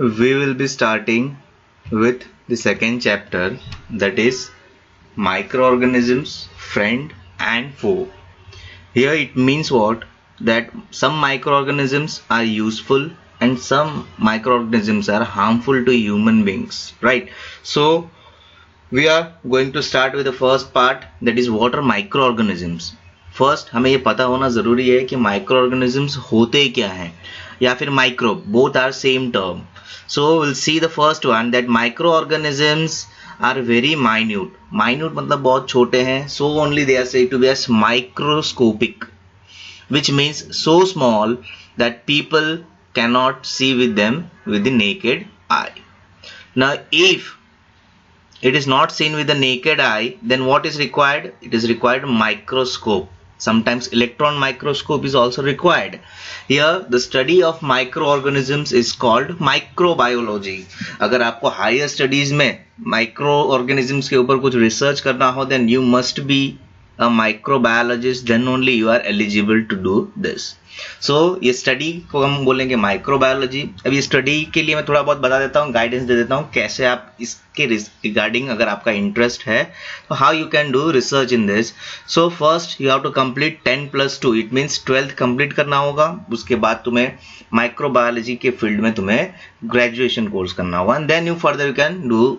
we will be starting with the second chapter, that is microorganisms, friend and foe. Here it means what? That some microorganisms are useful and some microorganisms are harmful to human beings, right? So we are going to start with the first part, that is what are microorganisms. First हमें ये पता होना ज़रूरी है कि micro organisms होते क्या हैं या फिर microbe, both are same term. So will see the first one, that micro organisms are very minute. Minute मतलब बहुत छोटे हैं. So only they are said to be as microscopic, which means so small that people cannot see with them with the naked eye. Now if it is not seen with the naked eye, then what is required? It is required microscope. Sometimes electron microscope is also required. Here the study of microorganisms is called microbiology. अगर आपको higher studies में microorganisms के ऊपर कुछ research करना हो, then you must be a microbiologist, then only you are eligible to do this. So ये study को हम बोलेंगे माइक्रोबायोलॉजी. अब ये स्टडी के लिए मैं थोड़ा बहुत बता देता हूँ, गाइडेंस दे देता हूँ कैसे आप इसके रिगार्डिंग अगर आपका इंटरेस्ट है तो how you can do research in this. So first you have to complete 10+2, it means 12th complete करना होगा. उसके बाद तुम्हें माइक्रोबायोलॉजी के फील्ड में तुम्हें ग्रेजुएशन कोर्स करना होगा, and then you further you can do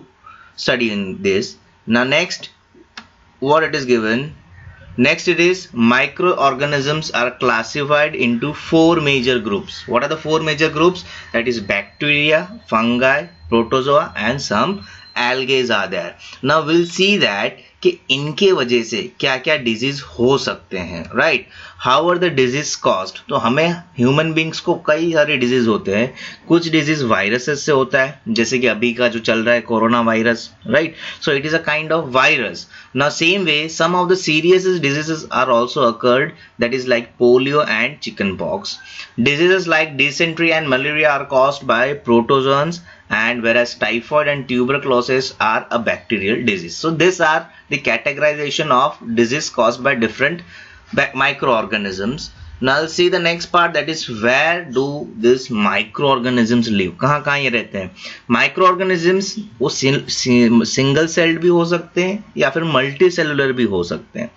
study in this. Now next what it is given. Next it is microorganisms are classified into 4 major groups. What are the 4 major groups? That is bacteria, fungi, protozoa and some algae are there. Now we'll see that कि इनके वजह से क्या क्या disease हो सकते हैं, right. How are the disease caused. तो हमें ह्यूमन बींग्स को कई सारे डिजीज होते हैं. कुछ डिजीज वायरसेस से होता है, जैसे कि अभी का जो चल रहा है corona virus, right. So it is a kind of virus. Now same way some of the serious diseases are also occurred, that is like polio and chicken pox. Diseases like dysentery and malaria are caused by protozoans, and whereas typhoid and tuberculosis are a bacterial disease. So these are the categorization of disease caused by different microorganisms. Now let's see the next part, that is where do these microorganisms live. कहाँ कहाँ ये रहते हैं. Microorganisms वो single celled भी हो सकते हैं या फिर मल्टी सेलुलर भी हो सकते हैं.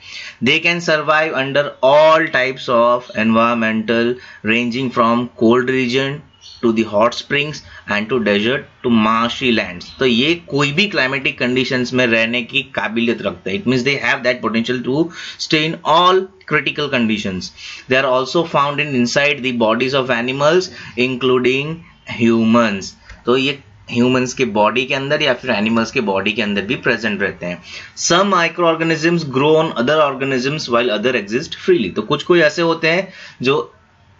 They can survive under all types of environmental, ranging from cold region to the hot springs and to desert to marshy lands. तो ये कोई भी climatic conditions में रहने की काबिलियत रखते हैं. It means they have that potential to stay in all critical conditions. They are also found in inside the bodies of animals including humans. तो ये ह्यूमंस के बॉडी के अंदर या फिर एनिमल्स के बॉडी के अंदर भी प्रेजेंट रहते हैं. Some micro organisms grow on other organisms while other exist freely. तो कुछ कोई ऐसे होते हैं जो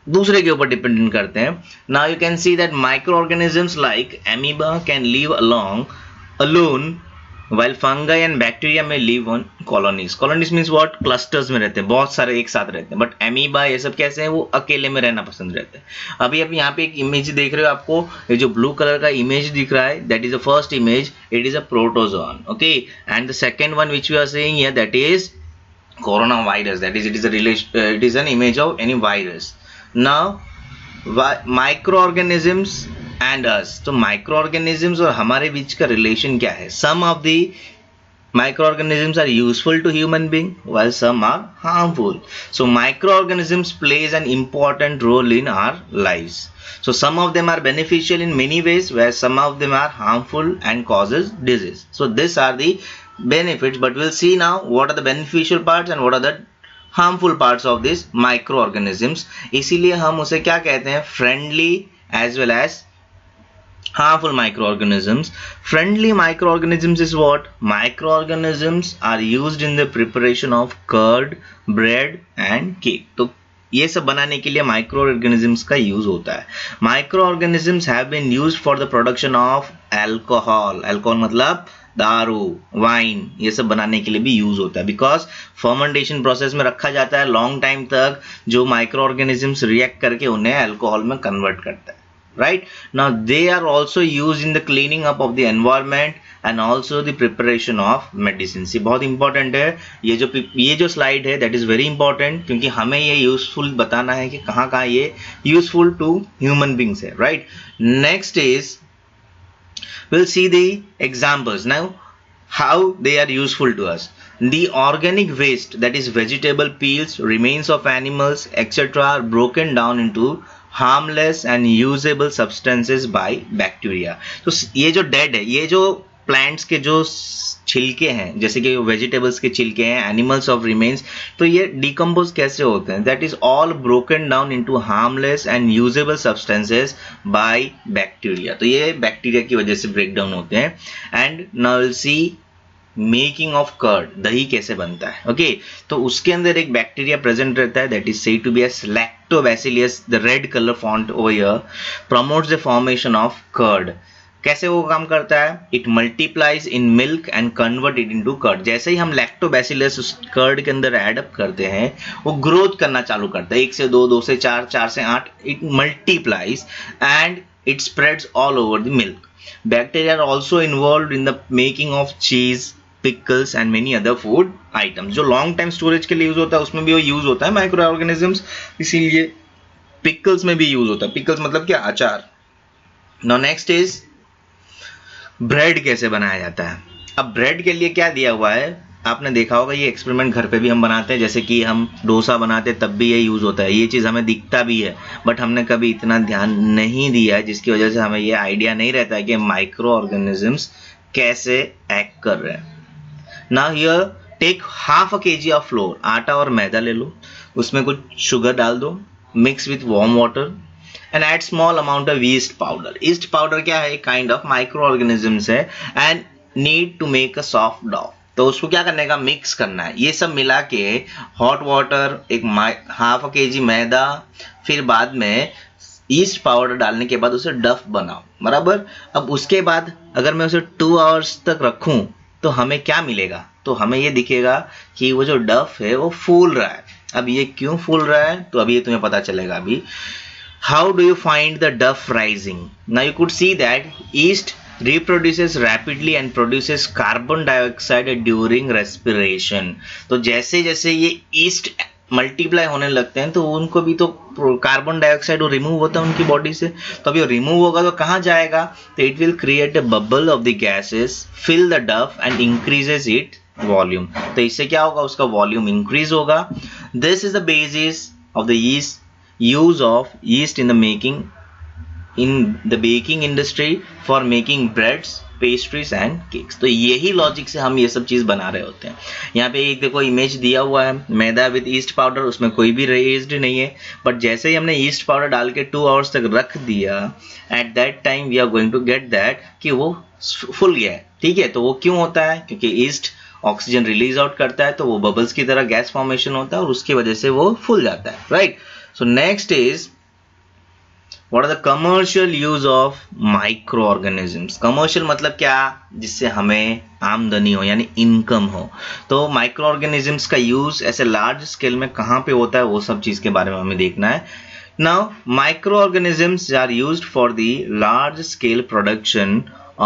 दूसरे के ऊपर डिपेंडेंट करते हैं. Now you can see that micro organisms like amoeba can live alone while fungi and bacteria may live on colonies. Colonies means what? Clusters में रहते हैं, बहुत सारे एक साथ रहते हैं. बट एमीबा ये सब कैसे हैं, वो अकेले में रहना पसंद रहते हैं. अभी आप यहाँ पे एक इमेज देख रहे हो, आपको ये जो ब्लू कलर का इमेज दिख रहा है, that is the first image. It is a protozoan, okay. And the second one which we are seeing here, that is corona virus. That is it is an image of any virus. Now microorganisms and us. तो microorganisms और हमारे बीच का relation क्या है? Some of the microorganisms are useful to human being while some are harmful. So microorganisms plays an important role in our lives. So some of them are beneficial in many ways, where some of them are harmful and causes disease. So these are the benefits, but we'll see now what are the beneficial parts and what are the harmful parts of these microorganisms. इसीलिए हम उसे क्या कहते हैं? Friendly as well as harmful microorganisms. Friendly microorganisms is what? Microorganisms are used in the preparation of curd, bread and cake. तो ये सब बनाने के लिए microorganisms का यूज होता है. Microorganisms have been used for the production of alcohol. Alcohol मतलब दारू, वाइन, ये सब बनाने के लिए भी यूज होता है. बिकॉज फर्मेंटेशन प्रोसेस में रखा जाता है लॉन्ग टाइम तक, जो माइक्रो ऑर्गेनिजम्स रिएक्ट करके उन्हें अल्कोहल में कन्वर्ट करता है. Right now they are also used in the cleaning up of the environment and also the preparation of medicines. ये बहुत important है. ये जो slide है that is very important, क्योंकि हमें ये useful बताना है कि कहाँ कहाँ ये useful to human beings है. Right. Next is We'll see the examples now, how they are useful to us. The organic waste, that is vegetable peels, remains of animals, etc., are broken down into harmless and usable substances by bacteria. तो ये जो dead है, ये जो plants के जो छिलके हैं, जैसे कि वेजिटेबल्स के छिलके हैं, एनिमल्स ऑफ रिमेन्स, तो ये डिकम्पोज कैसे होते हैं? That is all broken down into harmless and usable substances by bacteria. तो ये बैक्टीरिया की वजह से ब्रेक डाउन होते हैं. And now will see making of curd, दही कैसे बनता है. ओके, तो उसके अंदर एक बैक्टीरिया प्रेजेंट रहता है, that is said to be as lactobacillus. The red colour font over here promotes the formation of curd. कैसे वो काम करता है? It multiplies in milk and convert it into curd. जैसे ही हम लैक्टोबैसिलस उस कर्ड के अंदर ऐड अप करते हैं, वो ग्रोथ करना चालू करता है. 1 से 2, 2 से 4, 4 से 8. It multiplies and it spreads all over the milk. Bacteria are also involve in the making of cheese, pickles and many other food items. जो लॉन्ग टाइम स्टोरेज के लिए यूज होता है, उसमें भी वो यूज होता है माइक्रो ऑर्गेनिजम्स. इसीलिए पिकल्स में भी यूज होता है. पिकल्स मतलब क्या? अचार. नाउ नेक्स्ट इज ब्रेड कैसे बनाया जाता है. अब ब्रेड के लिए क्या दिया हुआ है, आपने देखा होगा, ये एक्सपेरिमेंट घर पे भी हम बनाते हैं. जैसे कि हम डोसा बनाते हैं, तब भी ये यूज होता है. ये चीज़ हमें दिखता भी है, बट हमने कभी इतना ध्यान नहीं दिया है, जिसकी वजह से हमें ये आइडिया नहीं रहता है कि माइक्रो ऑर्गेनिजम्स कैसे एक्ट कर रहे हैं. Now here take half a KG of flour. आटा और मैदा ले लो, उसमें कुछ शुगर डाल दो, mix with warm water and add small amount of yeast powder. Yeast powder क्या है? काइंड ऑफ माइक्रो ऑर्गेनिजम्स है and need to make a soft dough. तो उसको क्या करने का? मिक्स करना है. ये सब मिला के हॉट वाटर, एक हाफ केजी मैदा, फिर बाद में ईस्ट पाउडर डालने के बाद उसे डफ बनाओ, बराबर. अब उसके बाद अगर मैं उसे 2 आवर्स तक रखूं तो हमें क्या मिलेगा? तो हमें ये दिखेगा कि वो जो डफ है वो फूल रहा है. अब ये क्यों फूल रहा है? तो अभी ये तुम्हें पता चलेगा. अभी how do you find the duff rising? Now you could see that yeast reproduces rapidly and produces carbon dioxide during respiration. तो जैसे जैसे ये yeast मल्टीप्लाई होने लगते हैं, तो उनको भी तो कार्बन डाइऑक्साइड रिमूव होता है उनकी बॉडी से. तो अभी रिमूव होगा तो कहाँ जाएगा? तो it will create a bubble of the gases, fill the dough and increases it volume. तो इससे क्या होगा? उसका वॉल्यूम इंक्रीज होगा. This is the basis of the yeast use of yeast in the baking industry for making breads, pastries and cakes. तो यही logic से हम ये सब चीज बना रहे होते हैं. यहाँ पे एक देखो इमेज दिया हुआ है, मैदा विद ईस्ट पाउडर, उसमें कोई भी रेज्ड नहीं है, बट जैसे ही हमने ईस्ट पाउडर डाल के 2 आवर्स तक रख दिया, at that time we are going to get that कि वो फुल गया है. ठीक है, तो वो क्यों होता है? क्योंकि ईस्ट ऑक्सीजन रिलीज आउट करता है, तो वो बबल्स की तरह गैस फॉर्मेशन होता है और उसकी वजह से वो फूल जाता है. Right. So next is, what are the commercial use of microorganisms? Commercial मतलब क्या? जिससे हमें आमदनी हो, यानी इनकम हो. तो microorganisms का यूज ऐसे लार्ज स्केल में कहाँ पे होता है, वो सब चीज के बारे में हमें देखना है. Now microorganisms are used for the large scale production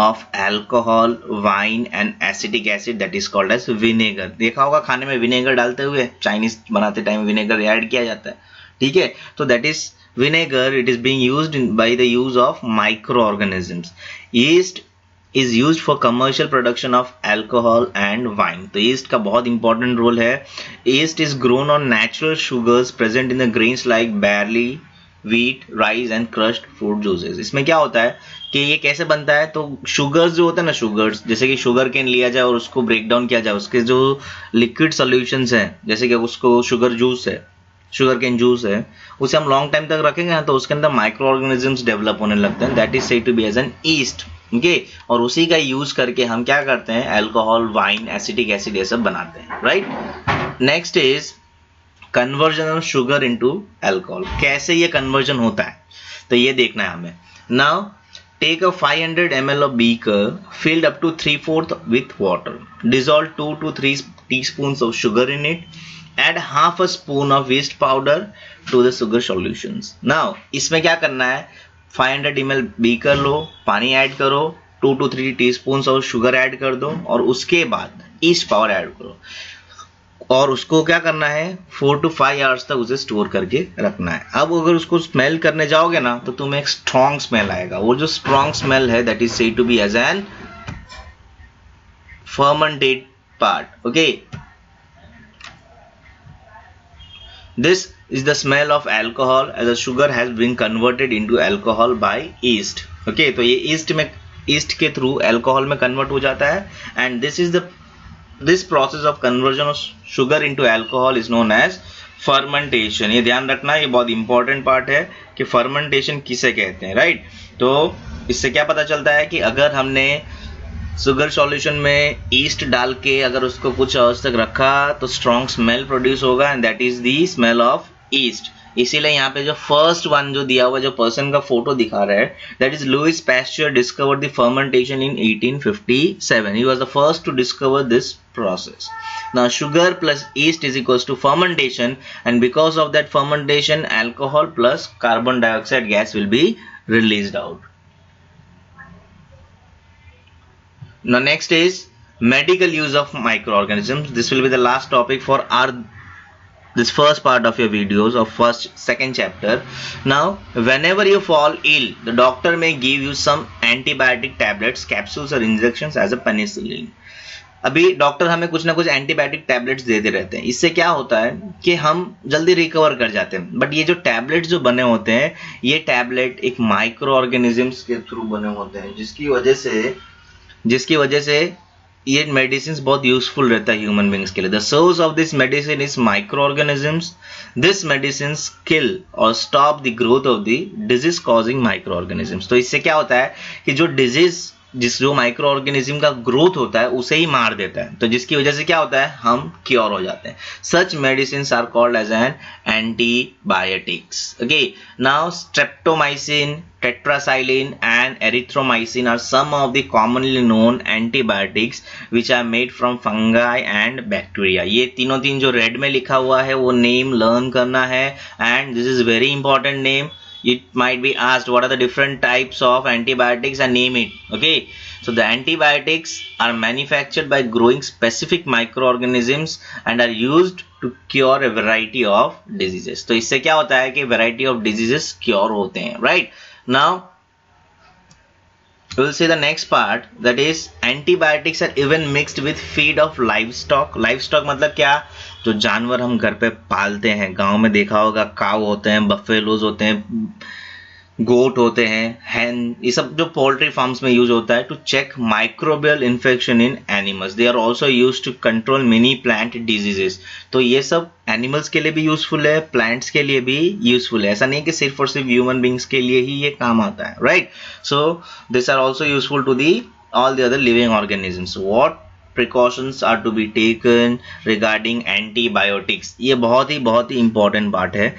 of alcohol, wine and acetic acid, that is called as vinegar. देखा होगा खाने में विनेगर डालते हुए, चाइनीज बनाते टाइम विनेगर ऐड किया जाता है. ठीक है, तो that is vinegar. It is being used by the use of micro organisms. Yeast is used for commercial production of alcohol and wine. तो यीस्ट का बहुत इंपॉर्टेंट रोल है. Yeast is grown on natural sugars present in the grains like बैरली, wheat, rice and crushed fruit juices. इसमें क्या होता है कि ये कैसे बनता है? तो शुगर्स जो होता है ना, शुगर्स, जैसे कि शुगर केन लिया जाए और उसको ब्रेक डाउन किया जाए, उसके जो लिक्विड सॉल्यूशंस हैं, जैसे कि उसको शुगर जूस है, शुगर केन जूस है, उसे हम लॉन्ग टाइम तक रखेंगे ना, तो उसके अंदर माइक्रो ऑर्गेनिजम्स डेवलप होने लगते हैं. That is said to be as an yeast. Okay, और उसी का यूज करके हम क्या करते हैं? अल्कोहल, वाइन, एसिटिक एसिड ये सब बनाते हैं. Right. Next is conversion of sugar into alcohol. कैसे ये कन्वर्जन होता है, तो ये देखना है हमें. Now take a 500 ml of beaker filled up to 3/4 with water. Dissolve 2 to 3 teaspoons of sugar in it. Add half a spoon of yeast powder to the sugar solutions. Now इसमें क्या करना है? 500 ml beaker लो, पानी add करो, 2 to 3 teaspoons of sugar add कर दो और उसके बाद yeast powder ऐड करो. और उसको क्या करना है 4 to 5 आवर्स तक उसे स्टोर करके रखना है। अब अगर उसको स्मेल करने जाओगे ना तो तुम्हें एक स्ट्रॉन्ग स्मेल आएगा। वो जो स्ट्रॉन्ग स्मेल है that is said to be as an fermented part. Okay, this is the smell of alcohol as the sugar has been converted into alcohol by yeast. Okay, तो ये yeast के through alcohol में convert हो जाता है and this process of conversion of sugar into alcohol is known as fermentation. ये ध्यान रखना, ये बहुत इंपॉर्टेंट पार्ट है कि fermentation किसे कहते हैं, राइट। तो इससे क्या पता चलता है कि अगर हमने शुगर सॉल्यूशन में ईस्ट डाल के अगर उसको कुछ आवर्स तक रखा तो स्ट्रॉन्ग स्मेल प्रोड्यूस होगा and that is the smell of east. इसीलिए यहाँ पे जो फर्स्ट वन जो दिया हुआ जो पर्सन का फोटो दिखा रहा है that is Louis Pasteur discovered the fermentation in 1857. He was the first to discover this process. Now sugar plus yeast is equals to fermentation and because of that fermentation alcohol plus carbon dioxide gas will be released out. Now next is medical use of microorganisms. This will be the last topic for this first part of your videos of second chapter. Now whenever you fall ill the doctor may give you some antibiotic tablets, capsules or injections as a penicillin. अभी doctor हमें कुछ ना कुछ antibiotic tablets देते रहते हैं। इससे क्या होता है कि हम जल्दी रिकवर कर जाते हैं। बट ये जो टैबलेट्स जो बने होते हैं ये टैबलेट एक माइक्रो ऑर्गेनिजम्स के थ्रू बने होते हैं जिसकी वजह से ये मेडिसिन बहुत यूजफुल रहता है ह्यूमन बींग्स के लिए। The source of this medicine is micro organisms. This medicine kill और stop the growth of the disease causing micro organisms. तो इससे क्या होता है कि जो डिजीज जो माइक्रो ऑर्गेनिज्म का ग्रोथ होता है उसे ही मार देता है। तो जिसकी वजह से क्या होता है हम क्योर हो जाते हैं। Such medicine are called as an antibiotics. Okay, now streptomycin, tetracycline and erythromycin are some of the commonly known antibiotics which are made from fungi and bacteria. ये तीनों जो रेड में लिखा हुआ है वो नेम लर्न करना है and this is very important name. It might be asked what are the different types of antibiotics and name it. Okay, so the antibiotics are manufactured by growing specific microorganisms and are used to cure a variety of diseases. तो इससे क्या होता है कि variety of diseases cure होते हैं, right? Now we will see the next part, that is antibiotics are even mixed with feed of livestock. Livestock मतलब क्या, जो जानवर हम घर पे पालते हैं। गांव में देखा होगा काऊ होते हैं, बफेलोज होते हैं, गोट होते हैं, हैन, ये सब जो पोल्ट्री फार्म्स में यूज होता है to check microbial infection in animals. They are also use to control many plant diseases. तो ये सब एनिमल्स के लिए भी यूजफुल है, प्लांट्स के लिए भी यूजफुल है। ऐसा नहीं कि सिर्फ और सिर्फ ह्यूमन बींग्स के लिए ही ये काम आता है, right. So this are also useful to the all the other living organisms. What precautions are to be taken regarding antibiotics? ये बहुत ही इंपॉर्टेंट पार्ट है।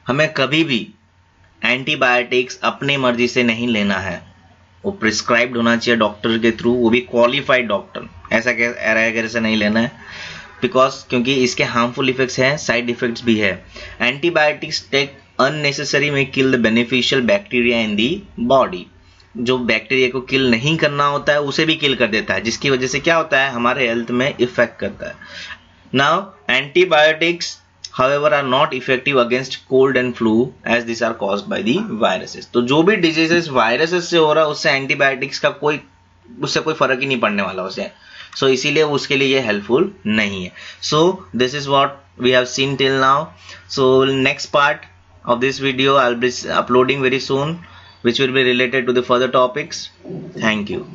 हमें कभी भी एंटीबायोटिक्स अपने मर्जी से नहीं लेना है, वो प्रिस्क्राइब्ड होना चाहिए डॉक्टर के थ्रू, वो भी क्वालिफाइड डॉक्टर। ऐसा नहीं लेना है बिकॉज क्योंकि इसके हार्मफुल इफेक्ट्स हैं, साइड इफेक्ट्स भी है। एंटीबायोटिक्स टेक अननेसेसरी में kill the beneficial bacteria in the body. जो बैक्टीरिया को किल नहीं करना होता है उसे भी किल कर देता है, जिसकी वजह से क्या होता है हमारे हेल्थ में इफेक्ट करता है। Now antibiotics however are not effective against cold and flu as these are caused by the viruses. तो जो भी डिजीजेस वायरसेस से हो रहा है उससे एंटीबायोटिक्स का कोई फर्क ही नहीं पड़ने वाला उसे। सो इसीलिए उसके लिए ये हेल्पफुल नहीं है। So this is what we have seen till now. So next part of this video I'll be uploading very soon which will be related to the further topics. Thank you.